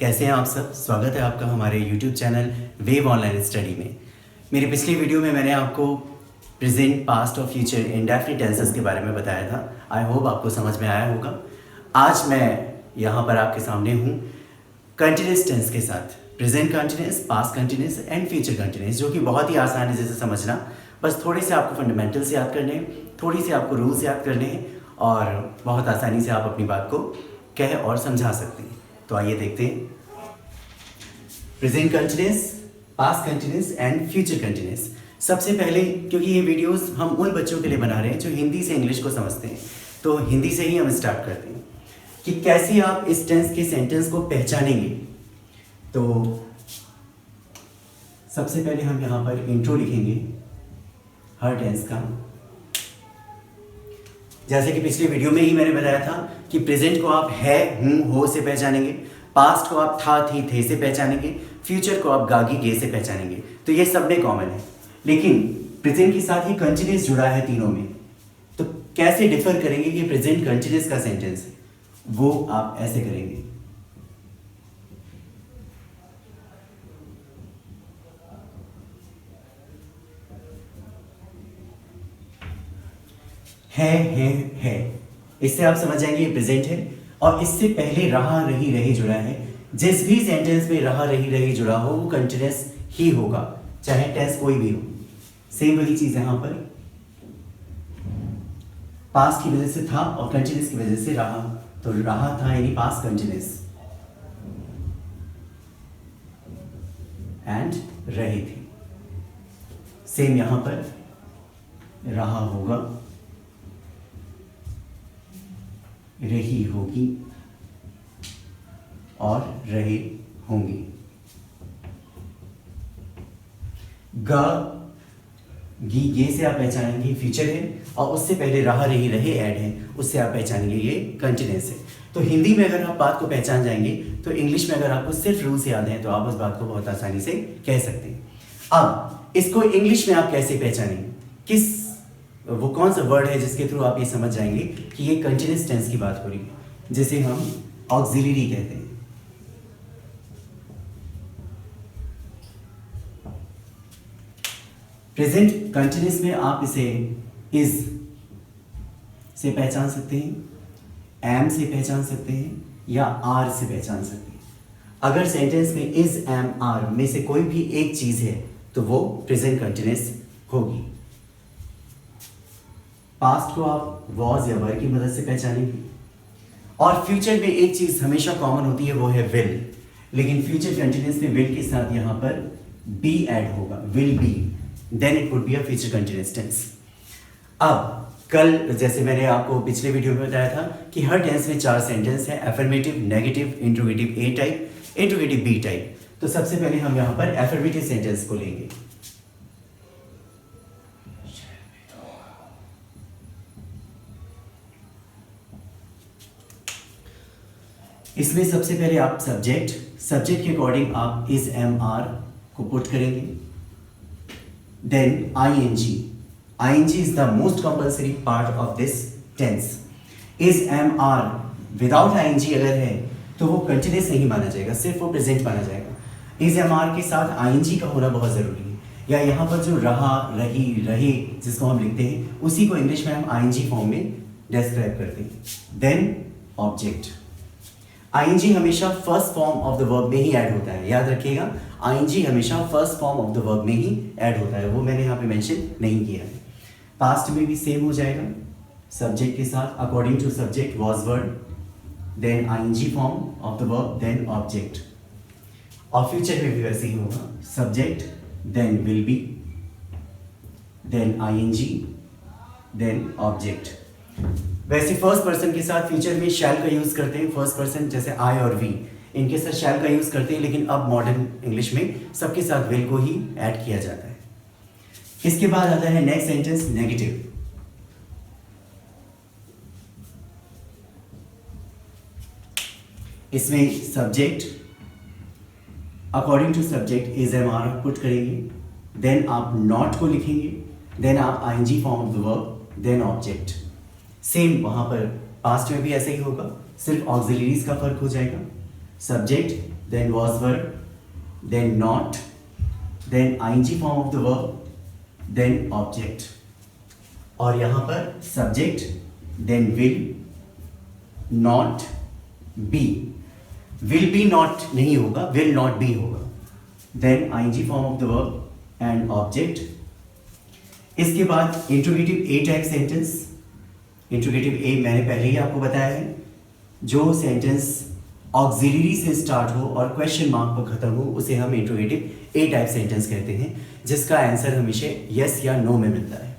कैसे हैं आप सब। स्वागत है आपका हमारे YouTube channel wave online study में। मेरी पिछली वीडियो में मैंने आपको प्रेजेंट, पास्ट और फ्यूचर इंडेफिनिट टेंसेस के बारे में बताया था। आई होप आपको समझ में आया होगा। आज मैं यहाँ पर आपके सामने हूँ कंटिन्यूस टेंस के साथ, present continuous, past continuous and future continuous, जो कि बहुत ही आसान है जैसे समझना। बस थोड़े से आपको फंडामेंटल्स याद करने हैं, थोड़ी सी आपको रूल्स याद करने हैं और बहुत आसानी से आप अपनी बात को कह और समझा सकते हैं। तो आइए देखते हैं present continuous, past continuous and future continuous. सबसे पहले, क्योंकि ये वीडियोस हम उन बच्चों के लिए बना रहे हैं जो हिंदी से इंग्लिश को समझते हैं, तो हिंदी से ही हम स्टार्ट करते हैं कि कैसे आप इस टेंस के सेंटेंस को पहचानेंगे। तो सबसे पहले हम यहाँ पर इंट्रो लिखेंगे हर टेंस का। जैसे कि पिछली वीडियो में ही मैंने बताया था कि प्रेजेंट को आप है, हूं, हो से पहचानेंगे, पास्ट को आप था, थी, थे से पहचानेंगे, फ्यूचर को आप गागी, गे से पहचानेंगे। तो ये सब में कॉमन है, लेकिन प्रेजेंट के साथ ही कंटिन्यूस जुड़ा है तीनों में। तो कैसे डिफर करेंगे कि प्रेजेंट कंटिन्यूस का सेंटेंस है, वो आप ऐसे करेंगे। है, इससे आप समझ जाएंगे ये प्रेजेंट है। और इससे पहले रहा, रही, रहे जुड़ा है। जिस भी सेंटेंस में रहा, रही, रही जुड़ा हो वो कंटिन्यूस ही होगा, चाहे टेंस कोई भी हो। सेम वही चीज यहां पर, पास्ट की वजह से था और कंटिन्यूस की वजह से रहा। तो रहा था यानी पास्ट कंटिन्यूस, एंड रहे थे। सेम यहां पर रहा होगा, रही होगी और रहे होंगे। गी, गे से आप पहचानेंगे फ्यूचर है, और उससे पहले रहा, रही, रहे ऐड है, उससे आप पहचानेंगे ये कंटिन्यूस है। तो हिंदी में अगर आप बात को पहचान जाएंगे तो इंग्लिश में अगर आपको सिर्फ रूल्स याद हैं तो आप उस बात को बहुत आसानी से कह सकते हैं। अब इसको इंग्लिश में आप कैसे पहचानेंगे, वो कौन सा वर्ड है जिसके थ्रू आप ये समझ जाएंगे कि ये कंटिन्यूस टेंस की बात हो रही है, जिसे हम ऑक्सिलरी कहते हैं। प्रेजेंट कंटिन्यूस में आप इसे इज से पहचान सकते हैं, एम से पहचान सकते हैं या आर से पहचान सकते हैं। अगर सेंटेंस में इज, एम, आर में से कोई भी एक चीज है तो वो प्रेजेंट कंटिन्यूस होगी। पास्ट को आप वॉज या वर की मदद से पहचानेंगे। और फ्यूचर में एक चीज हमेशा कॉमन होती है, वो है विल। लेकिन फ्यूचर कंटिन्यूस में विल के साथ यहां पर बी ऐड होगा, will be, then it would be a future continuous tense. अब कल जैसे मैंने आपको पिछले वीडियो में बताया था कि हर टेंस में 4 सेंटेंस है, अफर्मेटिव, नेगेटिव, इंट्रोगेटिव ए टाइप, इंट्रोगेटिव बी टाइप। तो सबसे पहले हम यहां पर अफर्मेटिव सेंटेंस को लेंगे। इसमें सबसे पहले आप सब्जेक्ट के अकॉर्डिंग आप इज, एम, आर को पुट करेंगे। Then ing is the most compulsory part of this tense. is, am, are without ing अगर है तो वो कंटिन्यूस नहीं माना जाएगा, सिर्फ वो प्रेजेंट माना जाएगा। is, am, are के साथ ing का होना बहुत जरूरी है। या यहाँ पर जो रहा, रही, रहे जिसको हम लिखते हैं उसी को इंग्लिश में हम ing फॉर्म में डिस्क्राइब करते हैं। देन ऑब्जेक्ट, ing हमेशा first form of the verb में ही ऐड होता है, याद रखिएगा। ing हमेशा first form of the verb में ही ऐड होता है, वो मैंने यहाँ पे मेंशन नहीं किया है। पास्ट में भी सेम हो जाएगा, सब्जेक्ट के साथ according to subject was word, then ing form of the verb, then object. और फ्यूचर में भी वैसे ही होगा, subject, then will be, then ing, then object. वैसे फर्स्ट पर्सन के साथ फ्यूचर में शैल का यूज करते हैं। फर्स्ट पर्सन जैसे आई और वी, इनके साथ शैल का यूज करते हैं, लेकिन अब मॉडर्न इंग्लिश में सबके साथ विल को ही ऐड किया जाता है। इसके बाद आता है नेक्स्ट सेंटेंस, नेगेटिव। इसमें subject according to subject is, am, are put करेंगे, देन आप नॉट को लिखेंगे, देन आप ing form of the verb, then object. Same वहां पर पास्ट में भी ऐसा ही होगा, सिर्फ ऑक्सिलरीज का फर्क हो जाएगा। Subject, then was verb, then not, then ing form of the verb, then object. और यहाँ पर subject, then will, not, be. Will be not नहीं होगा, will not be होगा. Then ing form of the verb and object. इसके बाद interrogative ए type sentence. Interrogative ए मैंने पहले ही आपको बताया है, जो सेंटेंस ऑक्सिलरी से स्टार्ट हो और क्वेश्चन मार्क पर खत्म हो उसे हम इंट्रोगेटिव ए टाइप सेंटेंस कहते हैं, जिसका आंसर हमेशा यस या नो में मिलता है.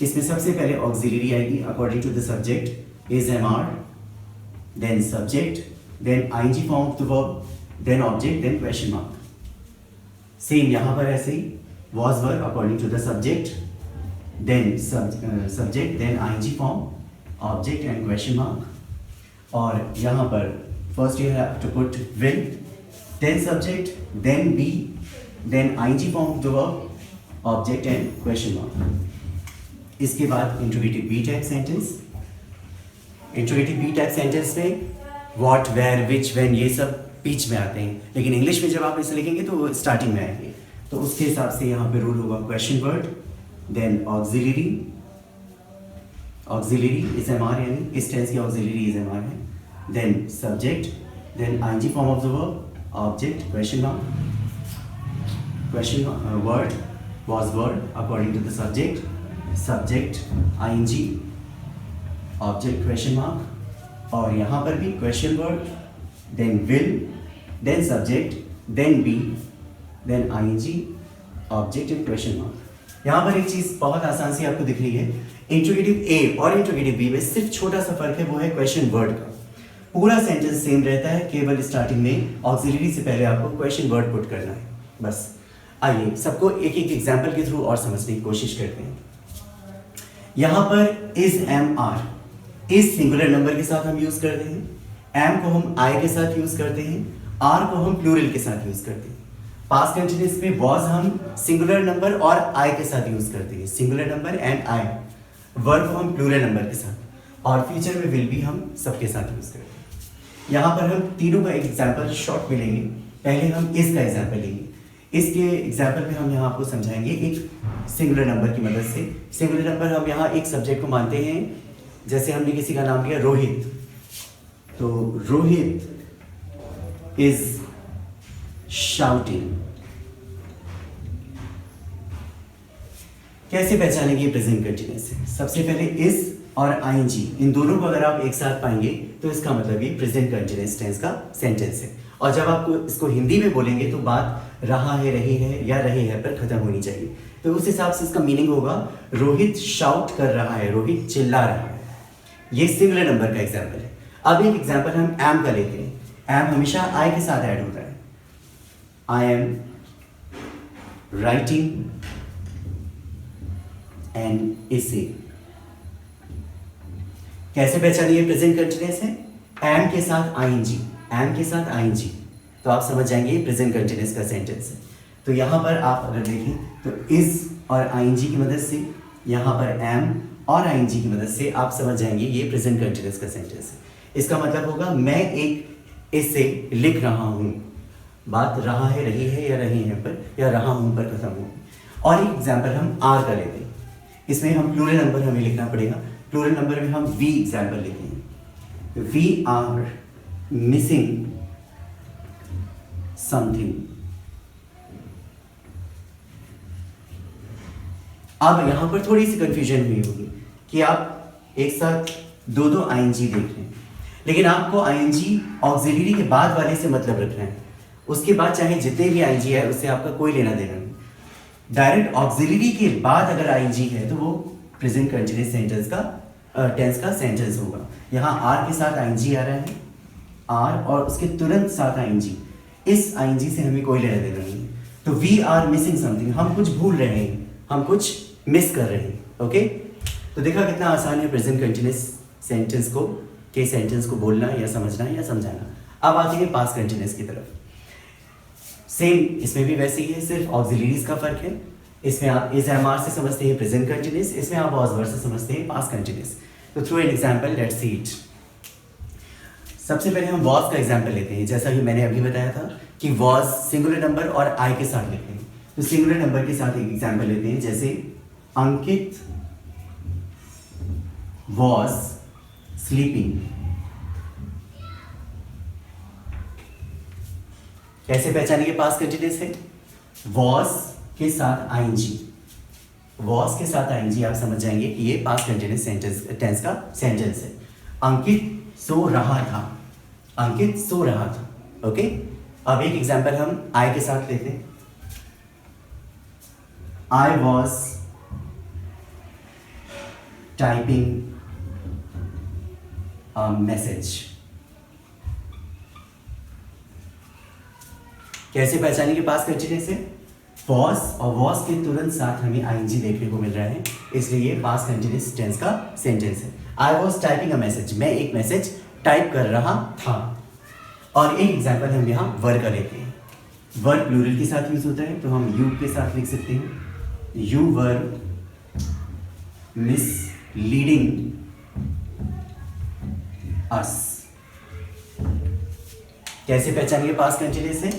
इसमें सबसे पहले ऑक्सिलरी आएगी according to the subject, is am are, then subject, then ING form of the verb, then object, then question mark. Same यहाँ पर ऐसे ही was verb according to the subject, then subject, then ing form, object and question mark. और यहाँ पर first you have to put will, then subject, then be, then ing form of the verb, object and question mark. इसके बाद interrogative B type sentence. interrogative B type sentence में what, where, which, when ये सब बीच में आते हैं, लेकिन English में जब आप इसे लिखेंगे तो स्टार्टिंग में आएंगे. तो उसके हिसाब से यहाँ पे रूल होगा question word, then auxiliary, auxiliary is am are, यानी इस टेंस की ऑक्सिलरी इज एम आर है, then subject, then ING form of the verb, object, question mark, question word was word according to the subject, subject ING, object, question mark. और यहाँ पर भी question word, then will, then subject, then be, then ing, object and question mark. यहाँ पर एक चीज बहुत आसान सी आपको दिख रही है, इंट्रोगेटिव ए और इंट्रोगेटिव बी में सिर्फ छोटा सा फर्क है, वो है क्वेश्चन वर्ड का. पूरा सेंटेंस सेम रहता है, केवल स्टार्टिंग में ऑक्सिलरी से पहले आपको क्वेश्चन वर्ड पुट करना है बस. आइए सबको एक एक एग्जाम्पल के थ्रू और समझने की कोशिश करते हैं. यहाँ पर is am are, is singular number के साथ हम यूज करते हैं, एम को हम आई के साथ यूज करते हैं, आर को हम प्लूरल के साथ यूज करते हैं. पास्ट कंटिन्यूअस में वॉज हम सिंगुलर नंबर और आई के साथ यूज करते हैं, singular number and I. Verb को हम प्लूरल नंबर के साथ, और फ्यूचर में विल भी हम सबके साथ यूज करते हैं. यहाँ पर हम तीनों का एक एग्जाम्पल शॉर्ट में लेंगे. पहले हम इस का एग्जाम्पल लेंगे. इसके एग्जाम्पल में हम यहाँ आपको समझाएंगे एक सिंगुलर नंबर की मदद से. सिंगुलर नंबर हम यहाँ एक सब्जेक्ट को मानते हैं, जैसे हमने किसी का नाम लिया रोहित, तो रोहित इज शाउटिंग. कैसे पहचानेंगे प्रेजेंट कंटिन्यूअस से? सबसे पहले इज और आईएनजी, इन दोनों को अगर आप एक साथ पाएंगे तो इसका मतलब ये प्रेजेंट कंटिन्यूअस टेंस का सेंटेंस है. और जब आप इसको हिंदी में बोलेंगे तो बात रहा है, रही है या रहे है पर खत्म होनी चाहिए. तो उस हिसाब से इसका मीनिंग होगा रोहित शाउट कर रहा है, रोहित चिल्ला रहा है. ये सिंगुलर नंबर का एग्जाम्पल है. अब एक एग्जाम्पल हम एम का लेते हैं. एम हमेशा आई के साथ ऐड होता है. I am writing an essay. कैसे पहचानिए प्रेजेंट कंटिन्यूअस है? am के साथ ing, am के साथ ing, तो आप समझ जाएंगे ये प्रेजेंट कंटिन्यूअस का सेंटेंस है. तो यहाँ पर आप अगर देखें तो is और ing की मदद से, यहाँ पर am और ing की मदद से आप समझ जाएंगे ये प्रेजेंट कंटिन्यूअस का सेंटेंस है. इसका मतलब होगा मैं एक essay लिख रहा हूँ. बात रहा है, रही है या रही है पर, या रहा हूं पर खत्म हो. और एक एग्जाम्पल हम आर का लेते हैं. इसमें हम प्लूरल नंबर हमें लिखना पड़ेगा. प्लूरल नंबर में हम वी एग्जाम्पल लेते हैं. We are missing something. अब यहां पर थोड़ी सी कंफ्यूजन हुई होगी कि आप एक साथ दो दो आईएनजी देख रहे हैं, लेकिन आपको आईएनजी ऑक्सिलरी के बाद वाले से मतलब रखना है. उसके बाद चाहे जितने भी आईएनजी है उससे आपका कोई लेना देना नहीं. डायरेक्ट ऑक्सिलरी के बाद अगर आईएनजी है तो वो प्रेजेंट कंटिन्यूअस सेंटेंस का टेंस का सेंटेंस होगा. यहाँ आर के साथ आईएनजी आ रहा है, आर और उसके तुरंत साथ आईएनजी. इस आईएनजी से हमें कोई लेना देना नहीं. तो वी आर मिसिंग समथिंग, हम कुछ भूल रहे हैं, हम कुछ मिस कर रहे हैं. ओके, तो देखा कितना आसान है प्रेजेंट कंटिन्यूअस सेंटेंस को के सेंटेंस को बोलना या समझना या समझाना. अब आते हैं पास्ट कंटिन्यूअस की तरफ. सेम इसमें भी वैसे ही है, सिर्फ ऑक्सिलरीज का फर्क है. इसमें आप इज एम आर से समझते हैं प्रेजेंट कंटिन्यूअस, इसमें आप वाज वर्ब से समझते हैं पास्ट कंटिन्यूअस. तो through an example let's see it. सबसे पहले हम वॉज का एग्जाम्पल लेते हैं। जैसा कि मैंने अभी बताया था कि वॉज सिंगुलर नंबर और आई के साथ लेते हैं, तो सिंगुलर नंबर के साथ एक एग्जाम्पल लेते हैं। जैसे अंकित वॉज स्लीपिंग। कैसे पहचानेंगे पास्ट कंटिन्यूअस है? वॉज के साथ आईएनजी, वॉज के साथ आईएनजी आप समझ जाएंगे कि ये पास्ट कंटिन्यूअस टेंस का सेंटेंस है। अंकित सो रहा था, अंकित सो रहा था। ओके, अब एक एग्जांपल हम आई के साथ लेते हैं। I was typing a message. कैसे पहचानेंगे पास्ट कंटिन्यूअस है? वॉज और वॉज के तुरंत साथ हमें आईएनजी देखने को मिल रहा है, इसलिए ये पास्ट कंटिन्यूअस टेंस का सेंटेंस है। I was typing a message, मैं एक मैसेज टाइप कर रहा था। और एक एग्जांपल हम यहाँ वर का लेते हैं। वर प्लूरल के साथ यूज होता है, तो हम यू के साथ लिख सकते हैं, यू वर मिसलीडिंग अस। कैसे पहचानेंगे पास्ट कंटिन्यूअस है?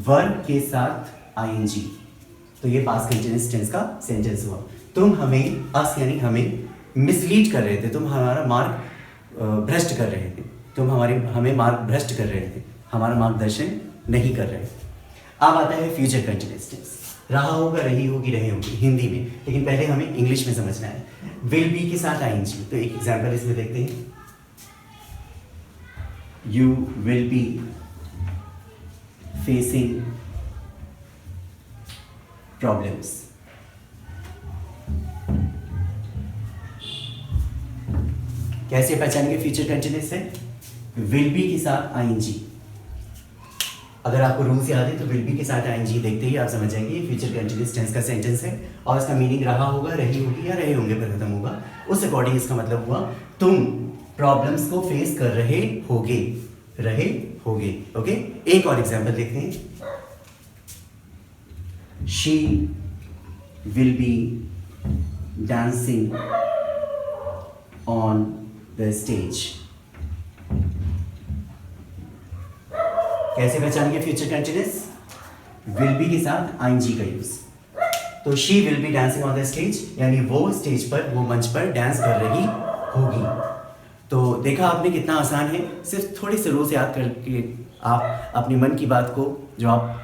वर के साथ आईएनजी, तो ये पास्ट कंटिन्यूअस टेंस का सेंटेंस हुआ। तुम हमें, अस यानी हमें मिसलीड कर रहे थे, तुम हमारा मार्ग भ्रष्ट कर रहे थे, तुम हमें मार्ग भ्रष्ट कर रहे थे, हमारा मार्गदर्शन नहीं कर रहे थे। अब आता है फ्यूचर कंटिन्यूअस टेंस। रहा होगा, रही होगी, रहे होंगे हिंदी में, लेकिन पहले हमें इंग्लिश में समझना है। विल बी के साथ आईएनजी, तो एक एग्जांपल इसमें देखते हैं। You will be facing problems. कैसे पहचानेंगे फ्यूचर कंटिन्यूअस है? विल बी के साथ आईएनजी। अगर आपको रूल्स याद है तो विल बी के साथ आईएनजी देखते ही आप समझ जाएंगे ये फ्यूचर कंटिन्यूअस टेंस का सेंटेंस है और इसका मीनिंग रहा होगा, रही होगी या रहे होंगे पर खत्म होगा। उस अकॉर्डिंग इसका मतलब हुआ तुम प्रॉब्लम्स को फेस कर रहे होगे, रहे होगे। ओके, एक और एग्जांपल देखते हैं। She will be dancing on the stage. कैसे पहचानेंगे फ्यूचर कंटिन्यूअस? विल बी के साथ आईएनजी का यूज। तो she will be dancing on the stage, यानी वो स्टेज पर, वो मंच पर डांस कर रही होगी। तो देखा आपने कितना आसान है, सिर्फ थोड़ी सी रूल्स याद करके आप अपने मन की बात को, जो आप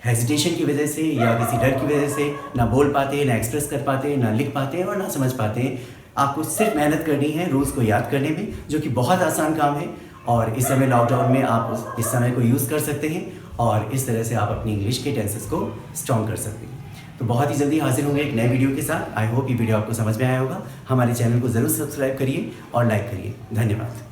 हेजिटेशन की वजह से या किसी डर की वजह से ना बोल पाते, ना एक्सप्रेस कर पाते, ना लिख पाते और ना समझ पाते हैं, आपको सिर्फ मेहनत करनी है रूल्स को याद करने में, जो कि बहुत आसान काम है। और इस समय लॉकडाउन में आप इस समय को यूज़ कर सकते हैं और इस तरह से आप अपनी इंग्लिश के टेंसेस को स्ट्रॉन्ग कर सकते हैं। तो बहुत ही जल्दी हाजिर होंगे एक नए वीडियो के साथ। आई होप ये वीडियो आपको समझ में आया होगा। हमारे चैनल को ज़रूर सब्सक्राइब करिए और लाइक करिए। धन्यवाद।